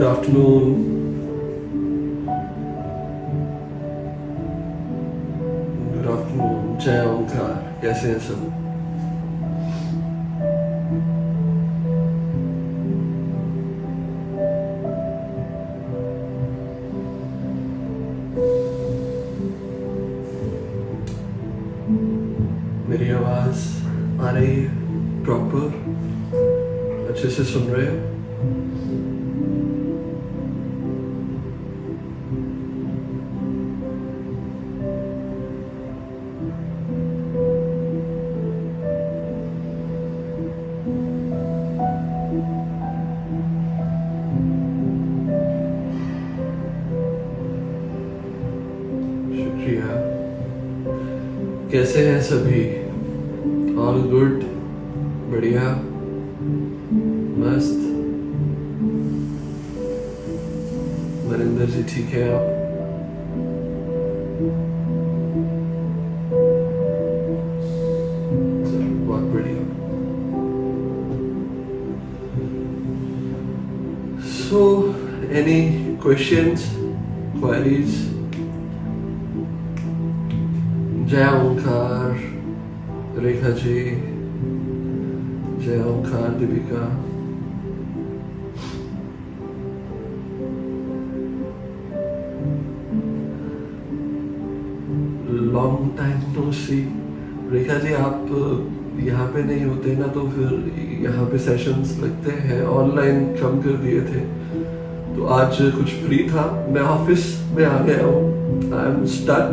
afternoon. Good afternoon. जय ओंकार, कैसे हैं सब? मेरी आवाज आ रही है प्रॉपर? अच्छे से सुन रहे हो? शुक्रिया। कैसे हैं सभी? All good? बढ़िया? मस्त? नरेंद्र जी ठीक है आप? बहुत बढ़िया। So, any questions, queries? जय ओंकार रेखा जी, जय ओंकार दीपिका। लॉन्ग टाइम नो सी। रेखा जी आप यहाँ पे नहीं होते ना, तो फिर यहाँ पे सेशंस लगते हैं, ऑनलाइन कम कर दिए थे, तो आज कुछ फ्री था, मैं ऑफिस में आ गया हूँ। I am stuck.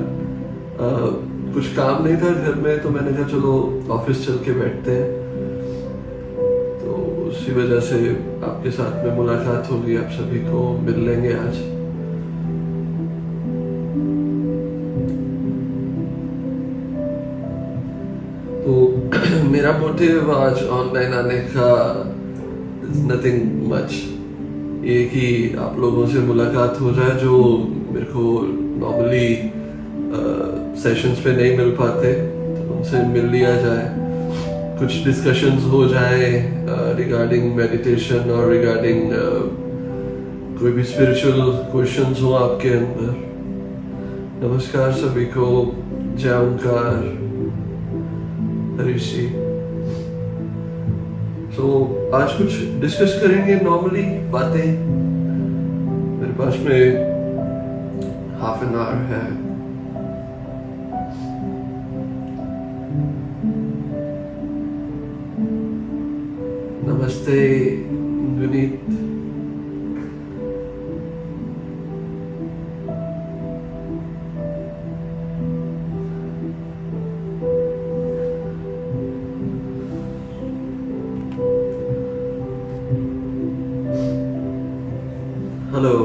कुछ काम नहीं था घर में, तो मैंने कहा चलो ऑफिस चल के बैठते हैं, तो उसी वजह से आपके साथ में मुलाकात होगी, आप सभी को मिल लेंगे आज। तो मेरा मोटिव आज ऑनलाइन आने का नथिंग मच, ये कि आप लोगों से मुलाकात हो जाए जो मेरे को नॉर्मली सेशंस पे नहीं मिल पाते, तो उनसे मिल लिया जाए, कुछ डिस्कशंस हो जाए रिगार्डिंग मेडिटेशन और रिगार्डिंग कोई भी स्पिरिचुअल क्वेश्चंस हो आपके अंदर। नमस्कार सभी को, जय ओंकार ऋषि। तो आज कुछ डिस्कस करेंगे नॉर्मली बातें। मेरे पास में हाफ एन आवर है। नमस्ते Guneet. Hello,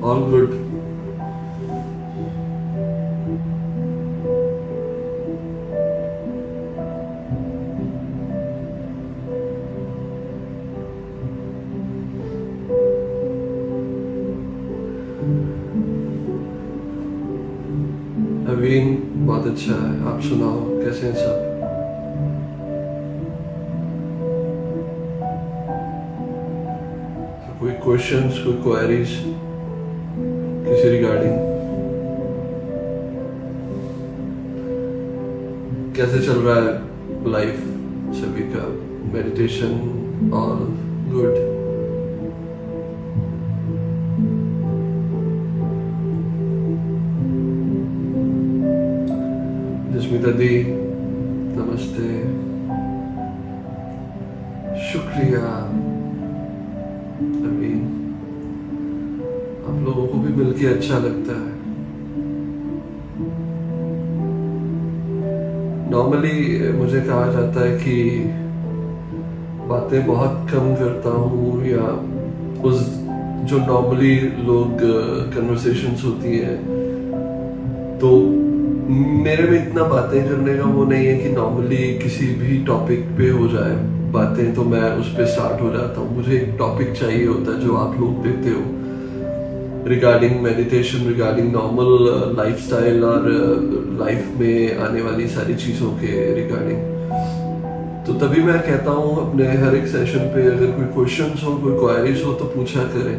all good? Naveen बहुत अच्छा है, आप सुनाओ कैसे हैं सब? तो कोई क्वेश्चंस, कोई क्वेरीज किसी रिगार्डिंग? कैसे चल रहा है लाइफ सभी का? Meditation all good? जस्मिता दी नमस्ते, शुक्रिया। अमीन, आप लोगों को भी मिलके अच्छा लगता है। नॉर्मली मुझे कहा जाता है कि बातें बहुत कम करता हूँ, या उस जो नॉर्मली लोग कन्वर्सेशंस होती है, तो मेरे में इतना बातें करने का वो नहीं है कि नॉर्मली किसी भी टॉपिक पे हो जाए बातें, तो मैं उस पे स्टार्ट हो जाता हूँ। मुझे एक टॉपिक चाहिए होता है जो आप लोग देते हो, regarding meditation, regarding normal lifestyle और लाइफ में आने वाली सारी चीज़ों के रिगार्डिंग। तो तभी मैं कहता हूँ अपने हर एक सेशन पे अगर कोई क्वेश्चंस हो, कोई क्वेरीज हो तो पूछा करें.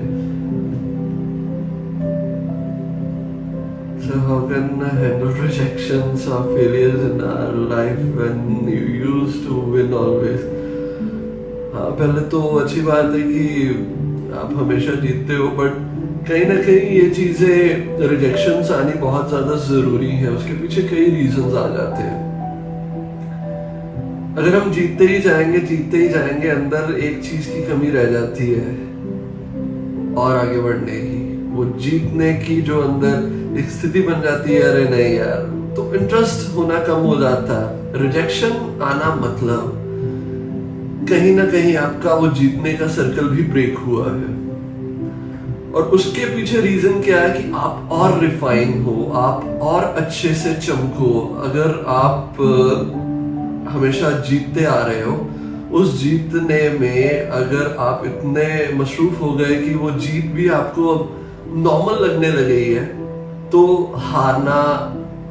So how can I handle rejections or failures in our life when you used to win always? हाँ, पहले तो अच्छी बात है कि आप हमेशा जीतते हो, बट कहीं ना कहीं ये चीजें रिजेक्शंस आनी बहुत ज्यादा जरूरी है. उसके पीछे कई रीजंस आ जाते हैं. अगर हम जीतते ही जाएंगे अंदर एक चीज की कमी रह जाती है और आगे बढ़ने की, वो जीतने की जो अंदर एक स्थिति बन जाती है. अरे नहीं यार, तो इंटरेस्ट होना कम हो जाता है. रिजेक्शन आना मतलब कहीं ना कहीं आपका वो जीतने का सर्कल भी ब्रेक हुआ है. और उसके पीछे रीजन क्या है कि आप और रिफाइन हो, आप और अच्छे से चमको. अगर आप हमेशा जीतते आ रहे हो, उस जीतने में अगर आप इतने मसरूफ हो गए कि वो जीत भी आपको अब नॉर्मल लगने लगी है, तो हारना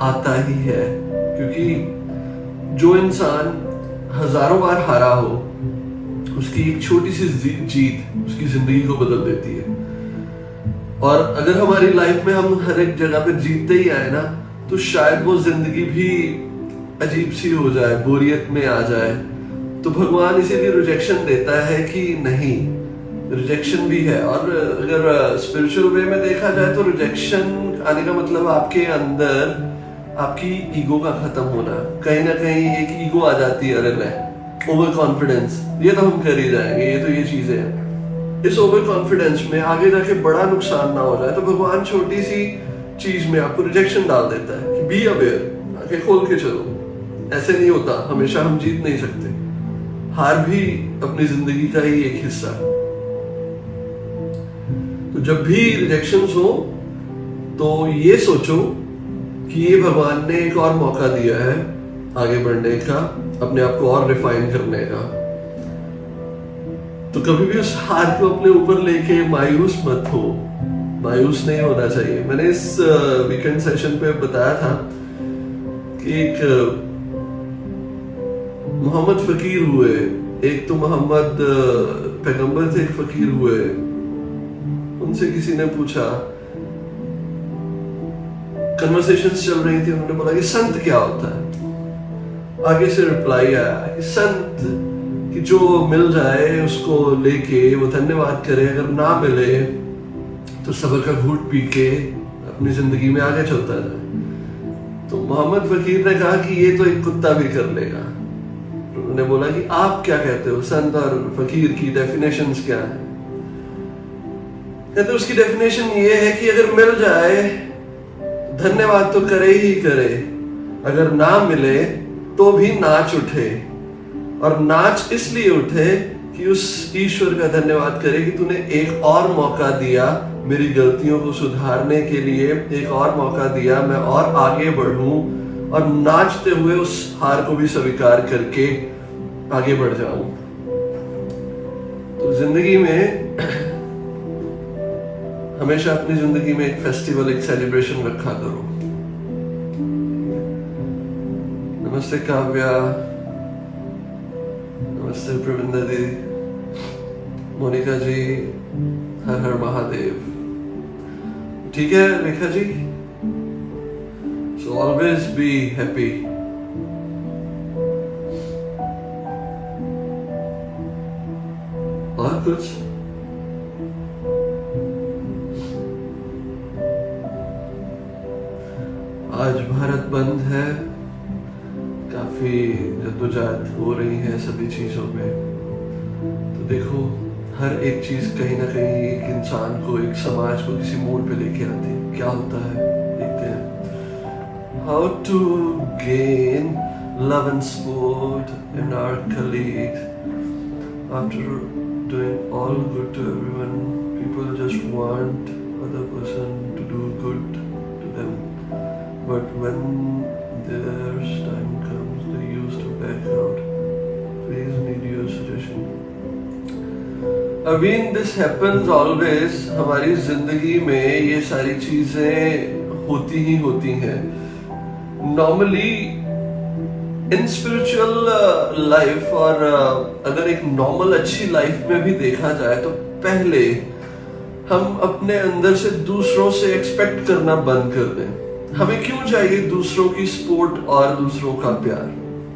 आता ही है. क्योंकि जो इंसान हजारों बार हारा हो, उसकी एक छोटी सी जीत उसकी जिंदगी को बदल देती है. और अगर हमारी लाइफ में हम हर एक जगह पे जीतते ही आए ना, तो शायद वो जिंदगी भी अजीब सी हो जाए, बोरियत में आ जाए. तो भगवान इसीलिए रिजेक्शन देता है कि नहीं, रिजेक्शन भी है. और अगर स्पिरिचुअल वे में देखा जाए तो रिजेक्शन आने का मतलब आपके अंदर आपकी ईगो का खत्म होना. कहीं ना कहीं एक ईगो आ जाती है. अरे नहीं, ओवर कॉन्फिडेंस, ये तो हम कर ही जाएंगे, ये तो ये चीजें हैं. इस ओवर कॉन्फिडेंस में आगे जाके बड़ा नुकसान ना हो जाए, तो भगवान छोटी सी चीज में आपको रिजेक्शन डाल देता है कि बी अवेयर, आंखें खोल के चलो. ऐसे नहीं होता, हमेशा हम जीत नहीं सकते. हार भी अपनी जिंदगी का ही एक हिस्सा. तो जब भी रिजेक्शंस हो तो ये सोचो कि ये भगवान ने एक और मौका दिया है आगे बढ़ने का, अपने आप को और रिफाइन करने का. तो कभी भी उस हार को अपने ऊपर लेके मायूस मत हो. मायूस नहीं होना चाहिए. मैंने इस वीकेंड सेशन पे बताया था कि एक मोहम्मद फकीर हुए. एक तो मोहम्मद पैगंबर थे, एक फकीर हुए. उनसे किसी ने पूछा, कन्वर्सेशंस चल रही थी, उन्होंने बोला कि संत क्या होता है. आगे से रिप्लाई आया कि संत कि जो मिल जाए उसको लेके वो धन्यवाद करे, अगर ना मिले तो सब्र का घूंट पी के अपनी जिंदगी में आगे चलता जाए. तो मोहम्मद फकीर ने कहा कि ये तो एक कुत्ता भी कर लेगा. उन्होंने बोला कि आप क्या कहते हो, संत और फकीर की डेफिनेशंस क्या है. कहते उसकी डेफिनेशन ये है कि अगर मिल जाए धन्यवाद तो करे ही करे, अगर ना मिले तो भी नाच उठे. और नाच इसलिए उठे कि उस ईश्वर का धन्यवाद करे कि तूने एक और मौका दिया मेरी गलतियों को सुधारने के लिए, एक और मौका दिया, मैं और आगे बढ़ूं और नाचते हुए उस हार को भी स्वीकार करके आगे बढ़ जाऊं. तो जिंदगी में हमेशा अपनी जिंदगी में एक फेस्टिवल, एक सेलिब्रेशन रखा करो. नमस्ते काव्या, नमस्ते प्रविंदा दी, मोनिका जी, हर हर महादेव. ठीक है Rekha ji. So always be happy. और कुछ आज भारत बंद है. काफी जद्दोजहद हो रही है सभी चीजों में. तो देखो, हर एक चीज कहीं ना कहीं एक इंसान को, एक समाज को किसी मोड़ पे लेके आती है. क्या होता है देखते हैं. How to gain love and support in our colleagues. After doing all good to everyone, people just want other person to do good to them. But when their time comes, they used to back out. Please need your suggestion. Again, this happens always. हमारी जिंदगी में ये सारी चीजें होती ही होती हैं. Normally in spiritual life और अगर एक नॉर्मल अच्छी लाइफ में भी देखा जाए तो पहले हम अपने अंदर से दूसरों से एक्सपेक्ट करना बंद कर दें। हमें क्यों चाहिए दूसरों की सपोर्ट और दूसरों का प्यार?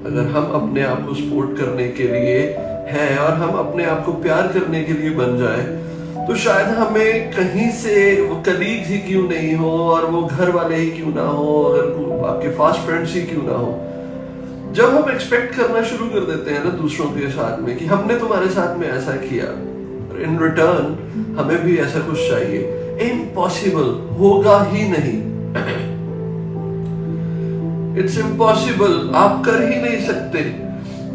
अगर हम अपने आप को सपोर्ट करने के लिए हैं और हम अपने आप को प्यार करने के लिए बन जाए, तो शायद हमें कहीं से वो कलीग ही क्यों नहीं हो और वो घर वाले ही क्यों ना हो, अगर आपके फास्ट फ्रेंड्स ही क्यों ना हो, जब हम एक्सपेक्ट करना शुरू कर देते हैं ना दूसरों के साथ में कि हमने तुम्हारे साथ में ऐसा किया, इन रिटर्न हमें भी ऐसा कुछ चाहिए, इम्पॉसिबल, होगा ही नहीं। इट्स इम्पॉसिबल, आप कर ही नहीं सकते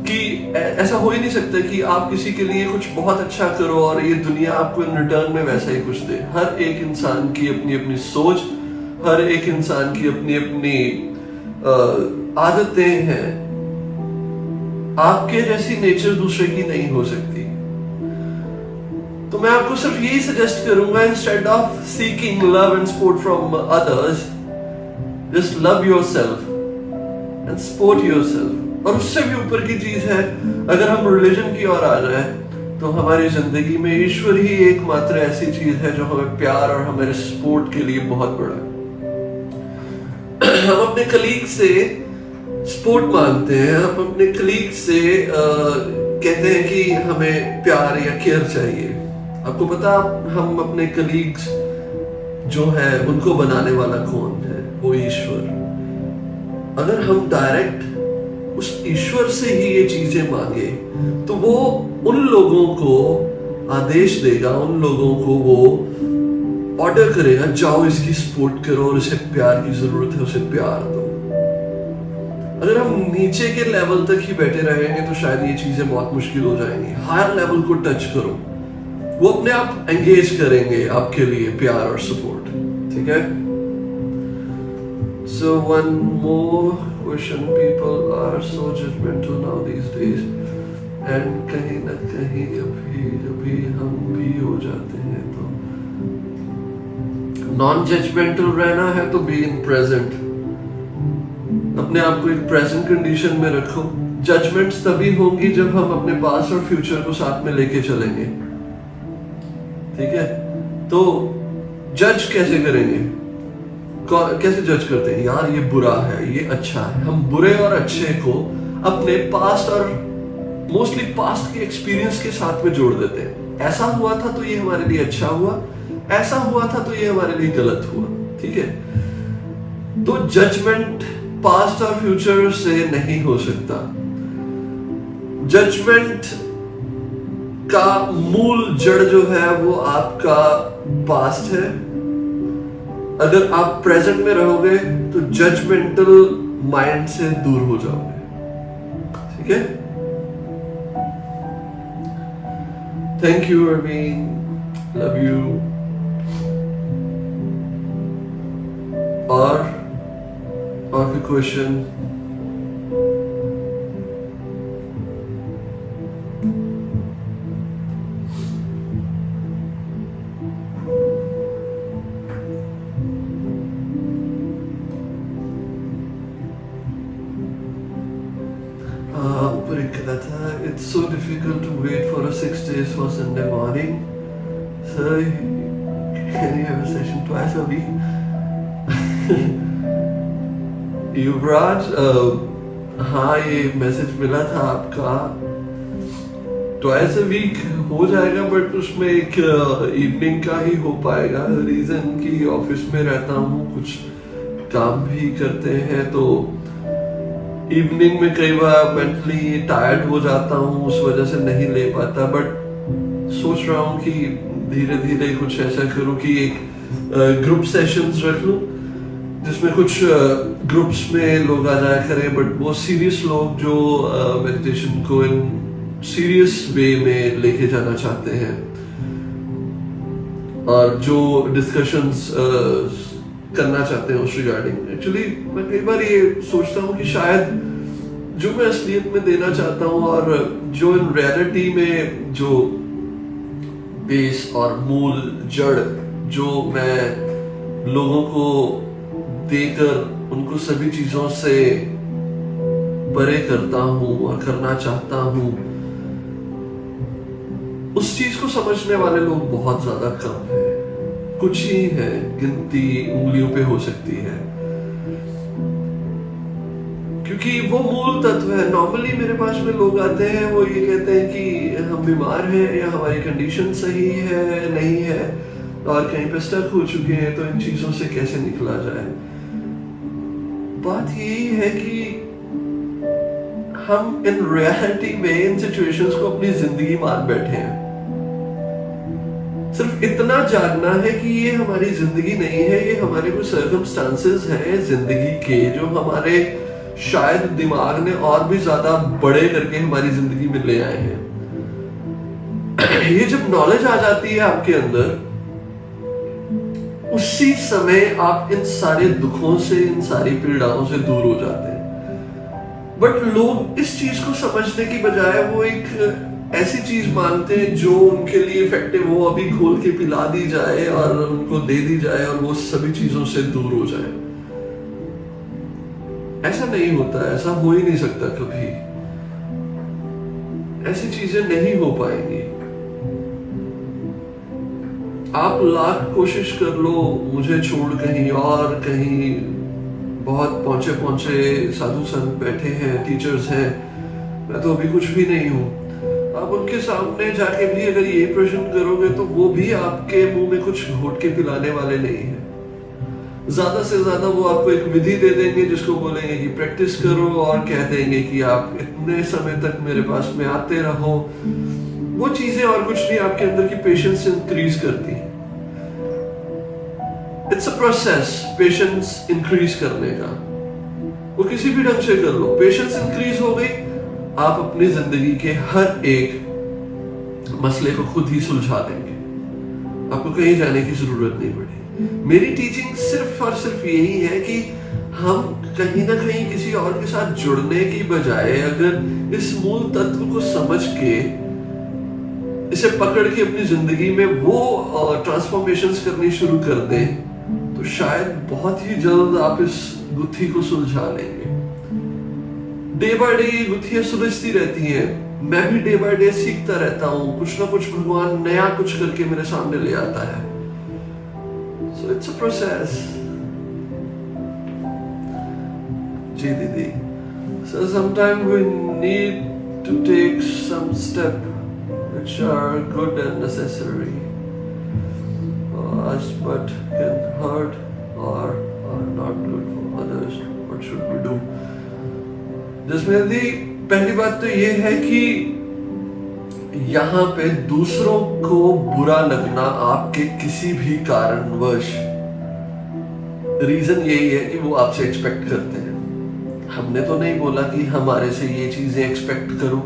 कि ऐसा हो ही नहीं सकता कि आप किसी के लिए कुछ बहुत अच्छा करो और ये दुनिया आपको इन रिटर्न में वैसा ही कुछ दे। हर एक इंसान की अपनी अपनी सोच, हर एक इंसान की अपनी अपनी आदतें हैं। आपके जैसी नेचर दूसरे की नहीं हो सकती। तो मैं आपको सिर्फ यही सजेस्ट करूंगा, instead of seeking love and support from others, just love yourself and support yourself. और उससे भी ऊपर की चीज है, अगर हम रिलीजन की ओर आ जाए तो हमारी जिंदगी में ईश्वर ही एकमात्र ऐसी चीज है जो हमें प्यार और हमारे सपोर्ट के लिए बहुत बड़ा है। हम अपने कलीग से सपोर्ट मांगते हैं, हम अपने कलीग से कहते हैं कि हमें प्यार या केयर चाहिए। आपको पता, हम अपने कलीग्स जो है उनको बनाने वाला कौन है? वो ईश्वर। अगर हम डायरेक्ट उस ईश्वर से ही ये चीजें मांगे तो वो उन लोगों को आदेश देगा, उन लोगों को वो ऑर्डर करेगा, जाओ इसकी सपोर्ट करो और इसे प्यार की जरूरत है, उसे प्यार दो। अगर हम नीचे के लेवल तक ही बैठे रहेंगे तो शायद ये चीजें बहुत मुश्किल हो जाएंगी। हायर लेवल को टच करो, वो अपने आप एंगेज करेंगे आपके लिए प्यार और सपोर्ट। ठीक है? So one more question, people are so judgmental now these days, and कहीं ना कहीं कभी हम भी हो जाते हैं। तो नॉन जजमेंटल रहना है तो बी इन प्रेजेंट, अपने आप को एक प्रेजेंट कंडीशन में रखो। जजमेंट्स तभी होंगी जब हम अपने पास्ट और फ्यूचर को साथ में लेके चलेंगे। ठीक है? तो जज कैसे करेंगे? कैसे जज करते हैं? यार ये बुरा है, ये अच्छा है। हम बुरे और अच्छे को अपने पास्ट और मोस्टली पास्ट के एक्सपीरियंस के साथ में जोड़ देते हैं। ऐसा हुआ था तो ये हमारे लिए अच्छा हुआ, ऐसा हुआ था तो ये हमारे लिए गलत हुआ। ठीक है? तो जजमेंट पास्ट और फ्यूचर से नहीं हो सकता। जजमेंट का मूल जड़ जो है वो आपका पास्ट है। अगर आप प्रेजेंट में रहोगे तो जजमेंटल माइंड से दूर हो जाओगे। ठीक है? Thank you Arvind, love you. और कोई question? It's so difficult to wait for 6 days for Sunday morning. Sir, can you have a session twice a week? युवराज, हाँ ये मैसेज मिला था आपका। ट्वाइस अ वीक हो जाएगा, बट उसमें एक इवनिंग का ही हो पाएगा। रीजन कि ऑफिस में रहता हूँ, कुछ काम भी करते हैं, तो इवनिंग में कई बार मेंटली टायर्ड हो जाता हूँ, उस वजह से नहीं ले पाता। बट सोच रहा हूँ कि धीरे धीरे कुछ ऐसा करूँ कि एक ग्रुप सेशंस रख लूँ जिसमें कुछ ग्रुप्स में लोग आ जाया करें, बट वो सीरियस लोग जो मेडिटेशन को इन सीरियस वे में लेके जाना चाहते हैं और जो डिस्कशंस करना चाहते हैं उस रिगार्डिंग। एक्चुअली मैं कई बार ये सोचता हूँ कि शायद जो मैं असलियत में देना चाहता हूँ और जो इन रियलिटी में जो बेस और मूल जड़ जो मैं लोगों को देकर उनको सभी चीजों से परे करता हूं और करना चाहता हूं, उस चीज को समझने वाले लोग बहुत ज्यादा कम हैं। कुछ ही है, गिनती उंगलियों पे हो सकती है, क्योंकि वो मूल तत्व है। नॉर्मली मेरे पास में लोग आते हैं, वो ये कहते हैं कि हम बीमार हैं या हमारी कंडीशन सही है नहीं है और कहीं पे स्टक हो चुके हैं, तो इन चीजों से कैसे निकला जाए। बात यही है कि हम इन रियलिटी में इन सिचुएशंस को अपनी जिंदगी मान बैठे हैं। सिर्फ इतना जानना है कि ये हमारी जिंदगी नहीं है, ये हमारे कुछ सर्कमस्टांसेस हैं जिंदगी के, जो हमारे शायद दिमाग ने और भी ज्यादा बड़े करके हमारी जिंदगी में ले आए हैं। ये जब नॉलेज आ जाती है आपके अंदर, उसी समय आप इन सारे दुखों से, इन सारी पीड़ाओं से दूर हो जाते हैं। बट लोग इस चीज को समझने की बजाय वो एक ऐसी चीज मानते हैं जो उनके लिए इफेक्टिव हो, अभी घोल के पिला दी जाए और उनको दे दी जाए और वो सभी चीजों से दूर हो जाए। ऐसा नहीं होता, ऐसा हो ही नहीं सकता कभी। ऐसी चीजें नहीं हो पाएंगी। आप लाख कोशिश कर लो मुझे छोड़ कहीं और, कहीं बहुत पहुंचे पहुंचे साधु संत बैठे हैं, टीचर्स हैं, मैं तो अभी कुछ भी नहीं हूं। आप उनके सामने जाके भी अगर ये प्रश्न करोगे तो वो भी आपके मुंह में कुछ घोट के पिलाने वाले नहीं है। ज्यादा से ज्यादा वो आपको एक विधि दे देंगे जिसको बोलेंगे कि प्रैक्टिस करो, और कह देंगे कि आप इतने समय तक मेरे पास में आते रहो। वो चीजें और कुछ नहीं आपके अंदर की पेशेंस इंक्रीज करती है। It's a process patience increase करने का। वो किसी भी ढंग से कर लो, पेशेंस इंक्रीज हो गई, आप अपनी जिंदगी के हर एक मसले को खुद ही सुलझा देंगे। आपको कहीं जाने की जरूरत नहीं पड़ेगी। मेरी टीचिंग सिर्फ और सिर्फ यही है कि हम कहीं ना कहीं किसी और के साथ जुड़ने की बजाय अगर इस मूल तत्व को समझ के, इसे पकड़ के अपनी जिंदगी में वो ट्रांसफॉर्मेशंस करनी शुरू कर दें, तो शायद बहुत ही जल्द आप इस गुत्थी को सुलझा लेंगे। डे बाय डे गुत्थियां सुलझती रहती हैं। मैं भी डे बाय डे सीखता रहता हूँ, कुछ ना कुछ भगवान नया कुछ करके मेरे सामने ले आता है। So it's a process. जी दीदी, so sometimes we need to take some steps which are good and necessary, but can hurt or are not good for others. What should we do? जिसमें दी पहली बात तो ये है कि यहाँ पे दूसरों को बुरा लगना आपके किसी भी कारणवश, रीजन यही है कि वो आपसे एक्सपेक्ट करते हैं। हमने तो नहीं बोला कि हमारे से ये चीजें एक्सपेक्ट करो,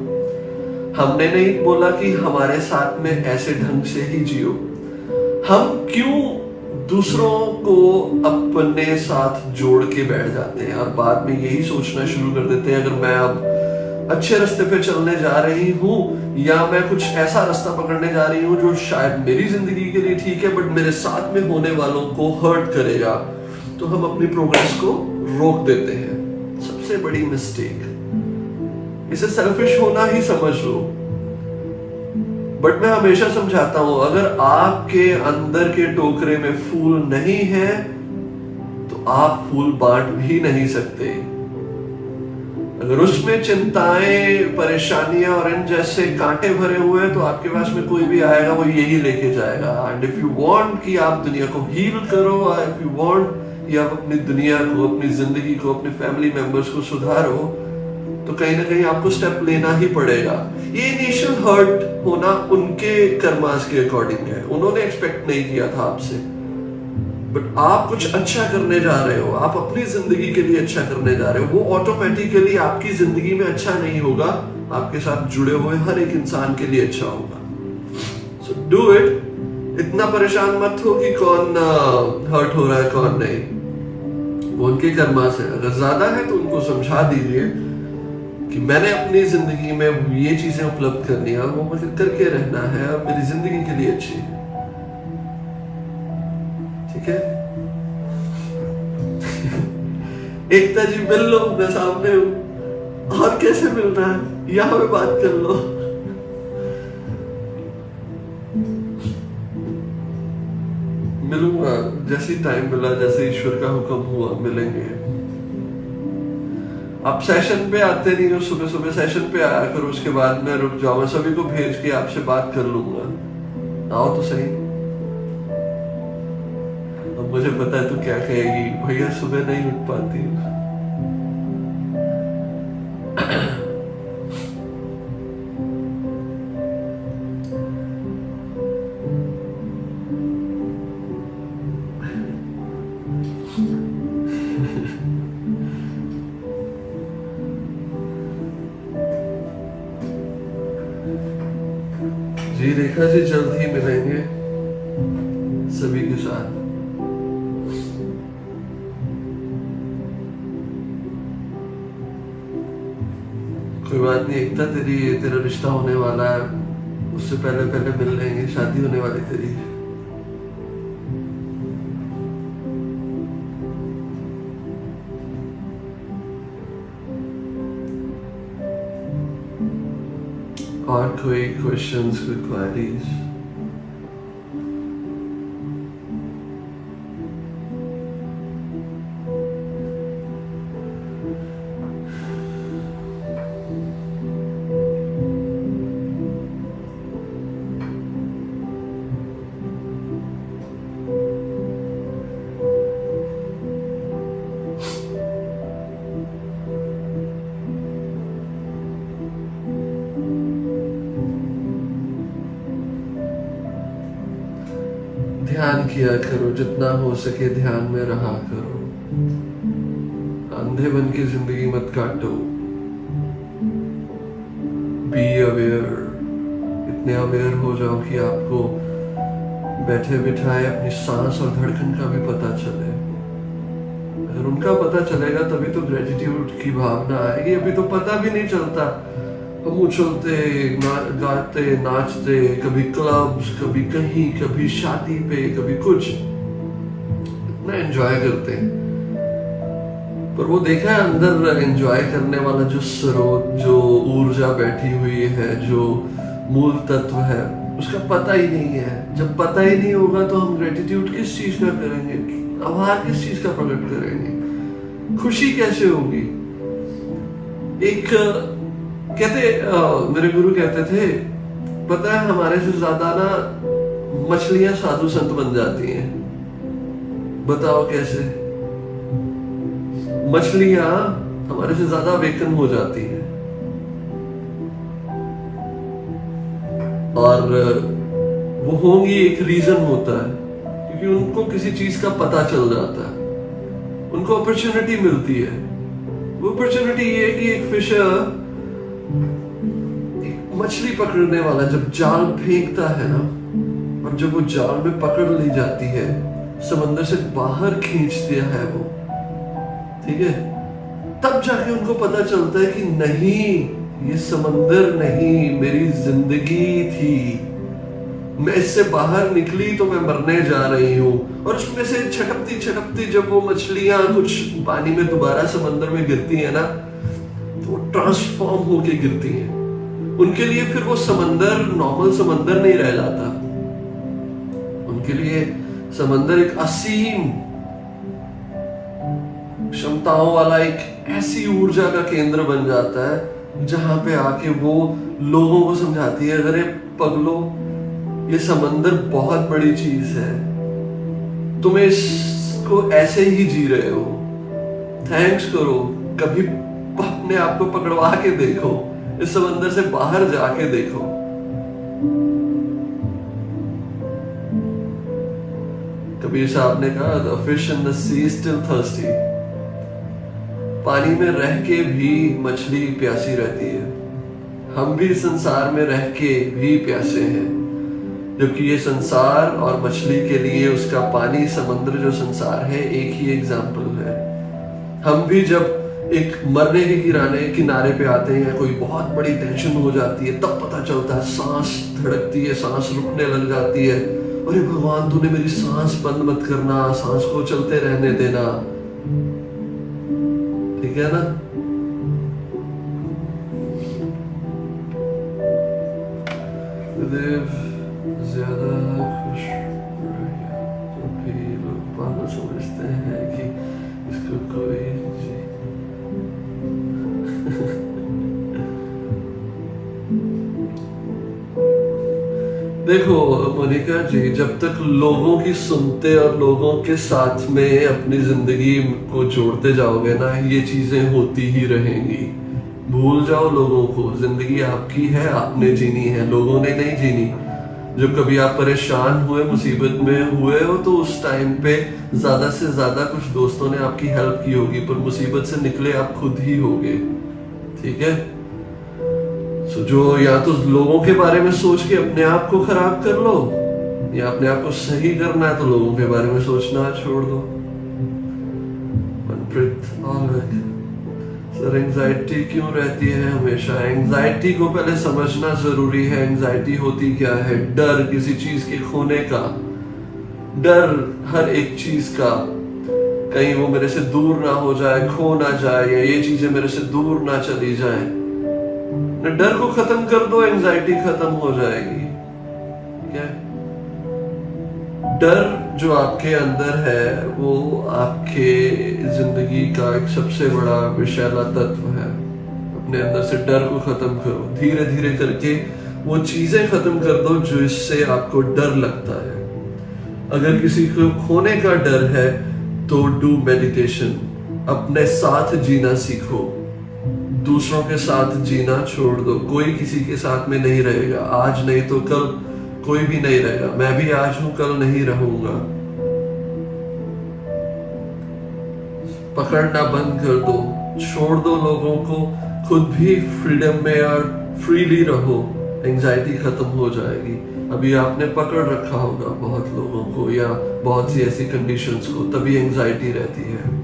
हमने नहीं बोला कि हमारे साथ में ऐसे ढंग से ही जियो। हम क्यों दूसरों को अपने साथ जोड़ के बैठ जाते हैं और बाद में यही सोचना शुरू कर देते हैं, अगर मैं अब अच्छे रास्ते पे चलने जा रही हूँ या मैं कुछ ऐसा रास्ता पकड़ने जा रही हूँ जो शायद मेरी जिंदगी के लिए ठीक है बट मेरे साथ में होने वालों को हर्ट करेगा, तो हम अपनी प्रोग्रेस को रोक देते हैं। सबसे बड़ी मिस्टेक। इसे सेल्फिश होना ही समझ लो। बट मैं हमेशा समझाता हूं, अगर आपके अंदर के टोकरे में फूल नहीं है तो आप फूल बांट भी नहीं सकते। अगर उसमें चिंताएं, परेशानियां और इन जैसे कांटे भरे हुए हैं तो आपके पास में कोई भी आएगा वो यही लेके जाएगा। एंड इफ यू वांट कि आप दुनिया को हील करो, इफ यू वांट कि आप अपनी दुनिया को, अपनी जिंदगी को, अपने फैमिली मेंबर्स को सुधारो, तो कहीं ना कहीं आपको स्टेप लेना ही पड़ेगा। ये इनिशियल हर्ट होना उनके कर्मास के अकॉर्डिंग है, उन्होंने एक्सपेक्ट नहीं किया था आपसे। बट आप कुछ अच्छा करने जा रहे हो, आप अपनी जिंदगी के लिए अच्छा करने जा रहे हो, वो ऑटोमेटिकली आपकी जिंदगी में अच्छा नहीं होगा, आपके साथ जुड़े हुए हर एक इंसान के लिए अच्छा होगा। So do it. इतना परेशान मत हो कि कौन हर्ट हो रहा है कौन नहीं, वो उनके कर्मा से। अगर ज्यादा है तो उनको समझा दीजिए कि मैंने अपनी जिंदगी में ये चीजें उपलब्ध करनी है, वो मुझे करके रहना है और मेरी जिंदगी के लिए अच्छी है। ठीक है? एकता जी मिल लो, मैं सामने हूं, और कैसे मिलना है, यहाँ पे बात कर लो। मिलूंगा जैसे टाइम मिला, जैसे ईश्वर का हुक्म हुआ मिलेंगे। आप सेशन पे आते नहीं हो, सुबह सुबह सेशन पे आया करो, उसके बाद मैं रुक जाऊंगा, सभी को भेज के आपसे बात कर लूंगा। आओ तो सही। अब मुझे पता है तू क्या कहेगी, भैया सुबह नहीं उठ पाती। जी रेखा जी, जल्द ही मिलेंगे सभी के साथ। कोई बात नहीं एकता, तेरा रिश्ता होने वाला है, उससे पहले पहले मिल लेंगे, शादी होने वाली तेरी। और कोई क्वेश्चंस, कोई क्वेरीज? ध्यान किया करो, जितना हो सके ध्यान में रहा करो। अंधे बन के जिंदगी मत काटो। बी अवेयर, इतने अवेयर हो जाओ कि आपको बैठे बिठाए अपनी सांस और धड़कन का भी पता चले। अगर उनका पता चलेगा तभी तो ग्रेटिट्यूड की भावना आएगी। अभी तो पता भी नहीं चलता, हम उछलते गाते नाचते, कभी क्लब्स, कभी कहीं, कभी शादी पे, कभी कुछ, इतना एंजॉय करते हैं। पर वो देखा है अंदर एंजॉय करने वाला जो स्रोत, जो ऊर्जा बैठी हुई है, जो मूल तत्व है, उसका पता ही नहीं है। जब पता ही नहीं होगा तो हम ग्रेटिट्यूड किस चीज का करेंगे, आभार किस चीज का प्रकट करेंगे, खुशी कैसे होगी? एक कहते मेरे गुरु कहते थे, पता है हमारे से ज्यादा ना मछलियां साधु संत बन जाती हैं। बताओ कैसे? मछलियां हमारे से ज्यादा अवेकन हो जाती हैं और वो होंगी, एक रीजन होता है, क्योंकि उनको किसी चीज का पता चल जाता है, उनको अपॉर्चुनिटी मिलती है। वो अपॉर्चुनिटी ये है कि एक फिशर, मछली पकड़ने वाला जब जाल फेंकता है ना, और जब वो जाल में पकड़ ली जाती है, समंदर से बाहर खींच दिया है वो, ठीक है, तब जाके उनको पता चलता है कि नहीं, ये समंदर नहीं, मेरी जिंदगी थी, मैं इससे बाहर निकली तो मैं मरने जा रही हूँ। और उसमें से छटकती छटकती जब वो मछलियां कुछ पानी में दोबारा समंदर में गिरती है ना, तो वो ट्रांसफॉर्म होके गिरती हैं। उनके लिए फिर वो समंदर नॉर्मल समंदर नहीं रह जाता, उनके लिए समंदर एक असीम क्षमताओं वाला, एक ऐसी ऊर्जा का केंद्र बन जाता है जहां पे आके वो लोगों को समझाती है, अरे पगलो, ये समंदर बहुत बड़ी चीज है, तुम इसको ऐसे ही जी रहे हो, थैंक्स करो, कभी अपने आप को पकड़वा के देखो, इस समंदर से बाहर जाके देखो। कबीर साहब ने कहा, The fish in the sea is still thirsty। पानी में रह के भी मछली प्यासी रहती है। हम भी संसार में रह के भी प्यासे हैं, जबकि ये संसार और मछली के लिए उसका पानी, समुद्र जो संसार है, एक ही एग्जाम्पल है। हम भी जब एक मरने के किनारे पे आते हैं, कोई बहुत बड़ी टेंशन हो जाती है, तब पता चलता है, सांस धड़कती है, सांस रुकने लग जाती है, अरे भगवान तूने मेरी सांस बंद मत करना, सांस को चलते रहने देना, ठीक है ना? देव ज्यादा खुश रहिए, तो भी लोग पागल समझते हैं कि इसको कोई जी देखो मोनिका जी, जब तक लोगों की सुनते और लोगों के साथ में अपनी जिंदगी को जोड़ते जाओगे ना, ये चीजें होती ही रहेंगी। भूल जाओ लोगों को, जिंदगी आपकी है, आपने जीनी है, लोगों ने नहीं जीनी। जब कभी आप परेशान हुए, मुसीबत में हुए हो, तो उस टाइम पे ज्यादा से ज्यादा कुछ दोस्तों ने आपकी हेल्प की होगी, पर मुसीबत से निकले आप खुद ही होगे। ठीक है, सो जो या तो लोगों के बारे में सोच के अपने आप को खराब कर लो, या अपने आप को सही करना है तो लोगों के बारे में सोचना छोड़ दो। मनप्रीत ऑलवेज सर, एंजाइटी क्यों रहती है हमेशा? एंजाइटी को पहले समझना जरूरी है। एंजाइटी होती क्या है? डर किसी चीज के खोने का, डर हर एक चीज का, कहीं वो मेरे से दूर ना हो जाए, खो ना जाए, या ये चीजें मेरे से दूर ना चली जाए। डर को खत्म कर दो, एंजाइटी खत्म हो जाएगी। क्या डर जो आपके अंदर है वो आपके जिंदगी का एक सबसे बड़ा विषैला तत्व है। अपने अंदर से डर को खत्म करो, धीरे धीरे करके वो चीजें खत्म कर दो जो इससे आपको डर लगता है। अगर किसी को खोने का डर है तो डू मेडिटेशन, अपने साथ जीना सीखो, दूसरों के साथ जीना छोड़ दो। कोई किसी के साथ में नहीं रहेगा, आज नहीं तो कल कोई भी नहीं रहेगा। मैं भी आज हूं, कल नहीं रहूंगा। पकड़ना बंद कर दो, छोड़ दो लोगों को, खुद भी फ्रीडम में और फ्रीली रहो, एंजाइटी खत्म हो जाएगी। अभी आपने पकड़ रखा होगा बहुत लोगों को या बहुत सी ऐसी कंडीशंस को, तभी एंजाइटी रहती है।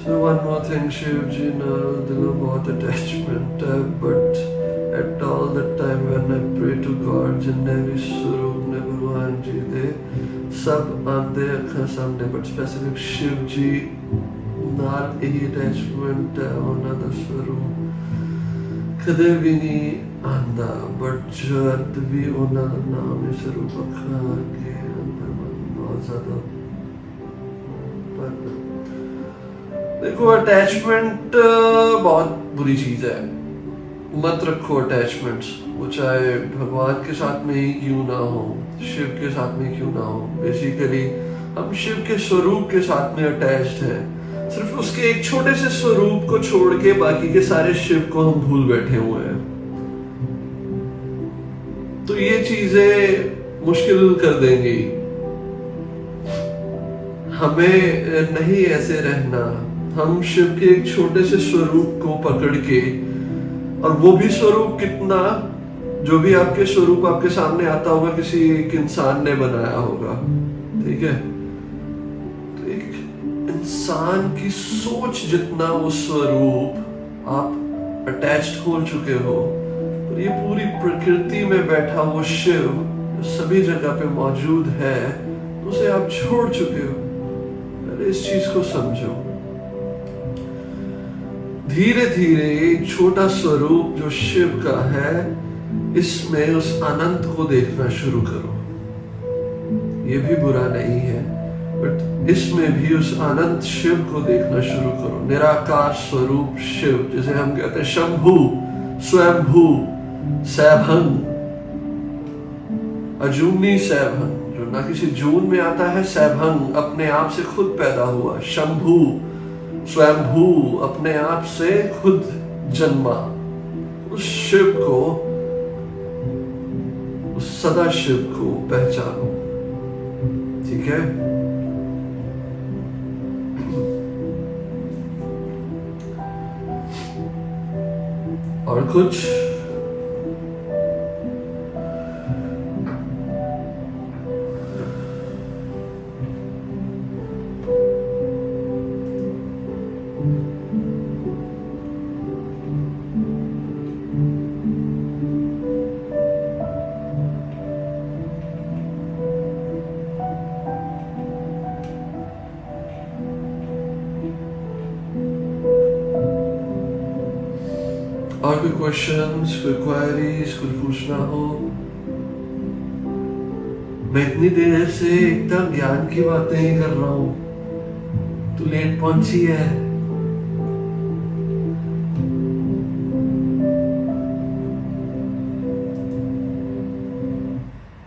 So one more thing, Shiv जी ना दिल में बहुत अटैचमेंट है, but at all the time when I pray to God, जिन्ने भी स्वरूप ने भगवान जी दे सब आंदे अखा सामने, but specific शिव जी नाल यही अटैचमेंट है, ਉਹਨਾਂ ਦਾ स्वरूप कदे भी नहीं आंदा, but जद भी ਉਹਨਾਂ ਦਾ नाम ही स्वरूप अखा के अंदर बहुत ज्यादा। पर देखो अटैचमेंट बहुत बुरी चीज है, मत रखो अटैचमेंट्स। वो चाहे भगवान के साथ में ही क्यों ना हो, शिव के साथ में क्यों ना हो। बेसिकली हम शिव के स्वरूप के साथ में अटैच्ड हैं, सिर्फ उसके एक छोटे से स्वरूप को छोड़ के बाकी के सारे शिव को हम भूल बैठे हुए हैं। तो ये चीजें मुश्किल कर देंगी। हमें नहीं ऐसे रहना। हम शिव के एक छोटे से स्वरूप को पकड़ के, और वो भी स्वरूप कितना, जो भी आपके स्वरूप आपके सामने आता होगा किसी एक इंसान ने बनाया होगा, ठीक है। तो एक इंसान की सोच जितना वो स्वरूप आप अटैच्ड हो चुके हो, और ये पूरी प्रकृति में बैठा वो शिव जो सभी जगह पे मौजूद है, उसे आप छोड़ चुके हो। पहले इस चीज को समझो। धीरे धीरे एक छोटा स्वरूप जो शिव का है, इसमें उस अनंत को देखना शुरू करो। ये भी बुरा नहीं है, बट इसमें भी उस अनंत शिव को देखना शुरू करो। निराकार स्वरूप शिव, जिसे हम कहते हैं शंभु, स्वयंभू, सैभंग, अजूनी सैभंग, जो ना किसी जून में आता है। सैभंग अपने आप से खुद पैदा हुआ। शंभु स्वयंभू अपने आप से खुद जन्मा। उस शिव को, उस सदा शिव को पहचानो, ठीक है। और कुछ और कोई क्वेश्चंस, कोई क्वेरीज, कुछ पूछना हो? मैं इतनी देर से एकदम ज्ञान की बातें ही कर रहा हूं, तू लेट पहुंची है।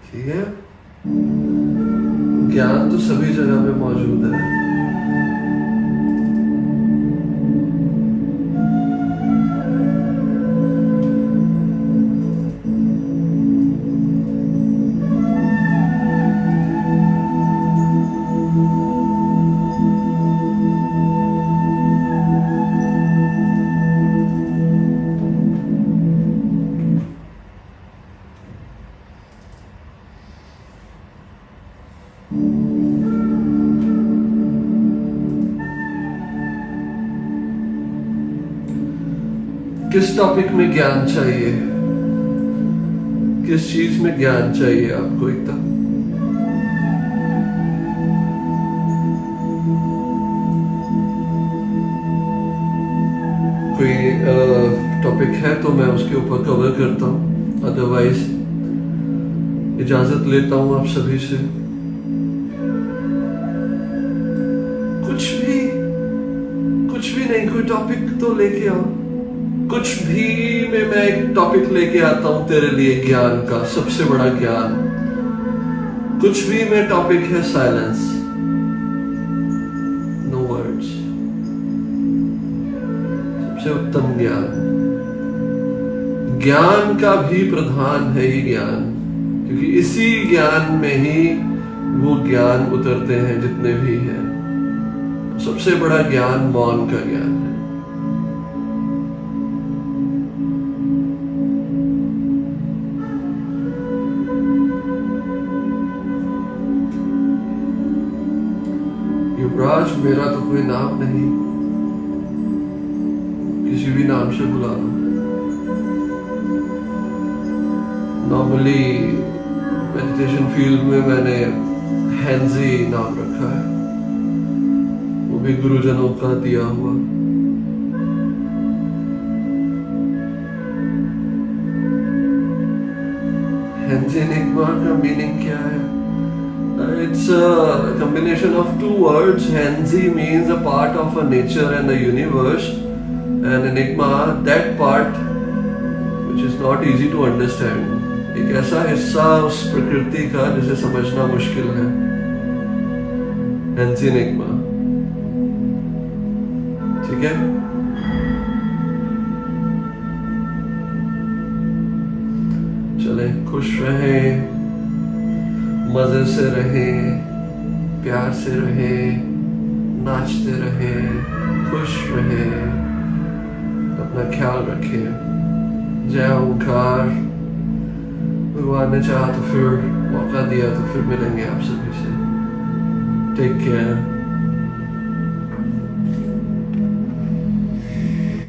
ठीक है, ज्ञान तो सभी जगह पे मौजूद है। किस टॉपिक में ज्ञान चाहिए? किस चीज में ज्ञान चाहिए आपको एकदम? कोई टॉपिक है तो मैं उसके ऊपर कवर करता हूं, अदरवाइज इजाजत लेता हूं आप सभी से। कुछ भी नहीं, कोई टॉपिक तो लेके आओ। कुछ भी मैं एक टॉपिक लेके आता हूं तेरे लिए, ज्ञान का सबसे बड़ा ज्ञान। कुछ भी में टॉपिक है साइलेंस, नो वर्ड्स, सबसे उत्तम ज्ञान। ज्ञान का भी प्रधान है ये ज्ञान, क्योंकि इसी ज्ञान में ही वो ज्ञान उतरते हैं जितने भी हैं। सबसे बड़ा ज्ञान मौन का ज्ञान है। युवराज मेरा तो कोई नाम नहीं, किसी भी नाम से बुला लो। नॉर्मली मेडिटेशन फील्ड में मैंने हैंजी नाम रखा है, वो भी गुरुजनों का दिया हुआ। हैंजी एनिग्मा का मीनिंग क्या है? It's a combination of two words. Henzi means a part of a nature and a universe, and enigma, that part which is not easy to understand. एक ऐसा हिस्सा उस प्रकृति का जिसे समझना मुश्किल है। Henzi enigma, ठीक है? चले, खुश रहें, मजे से रहे, प्यार से रहे, नाचते रहे, खुश रहे, अपना ख्याल रखे। जय ओंकार। भगवान ने चाहा तो फिर मौका दिया तो फिर मिलेंगे आप सभी से। Take care.